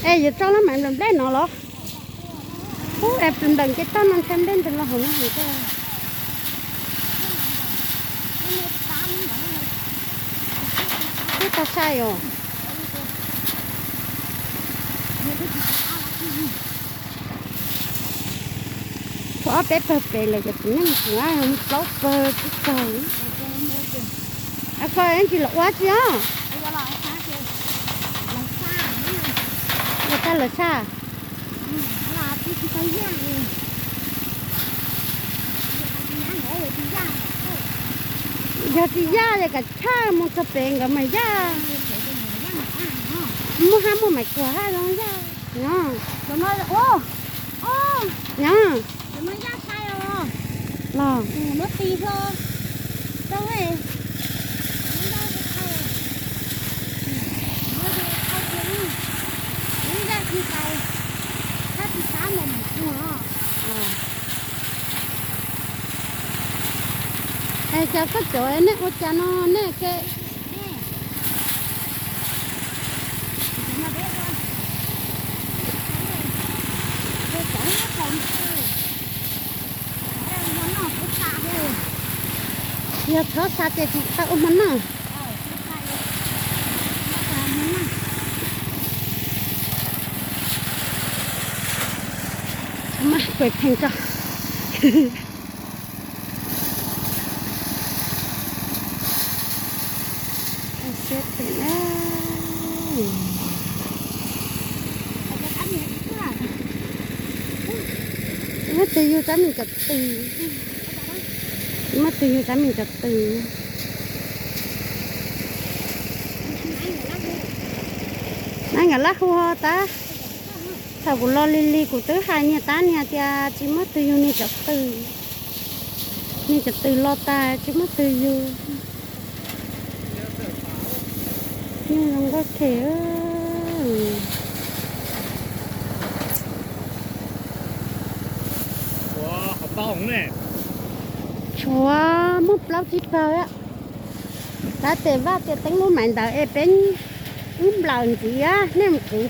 ê giờ cho nó mạnh làm đấy nó lo ô em làm đằng cái tao nó xem đến từ lo hồng nó hồng cái ta sai rồi có pepper về là cái tiếng nó không tốt về cái trời à coi anh chị lộc quá chưa người ta là xa giờ thì ra là cả cha một cái bèn cái mày ra mua ham mua mày quá rồi ra nhá rồi nói ô nhá rồi nói ra sai rồi là nó tì thôi đâu vậy thì cầuถ้าที่ตามมันหัวไอ้เจ้าก็จ่อยเนี่ยว่าจะนอนเนี่ยแกอย่าท้อซาเจจิตาอุ้มมันน่ะมาเปิดเพลงจ้ะเสร็จแล้วมาตีอยู่จ้าmìnhกับตีมาตีอยู่จ้าmìnhกับตีนั่นไงล่ะคุณพ่อตาถ้าบุลลิลีกูตื้อหายเนี่ยตาเนี่ยจะจิมาตื้ออยู่นี่จะตื้อนี่จะตื้อรอตาจิมาตื้ออยู่นี่ลงก็เขยว้า好大红呢ชัวมุบเราจิตเราอะแต่แต่ว่าจะตั้งรู้มันแต่เป็นหลังจีอะเนี่ยมันคือ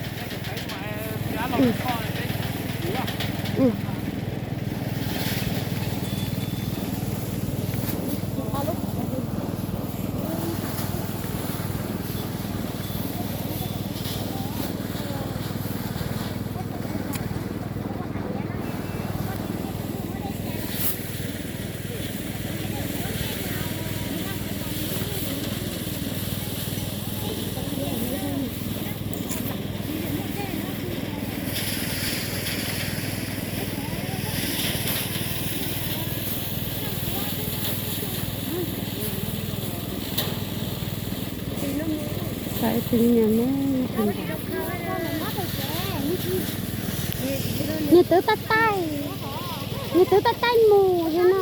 ใส่ถึงเนี่ยแม่นี่ตื้อตาใต้นี่ตื้อตาใต้หมูใช่ไหม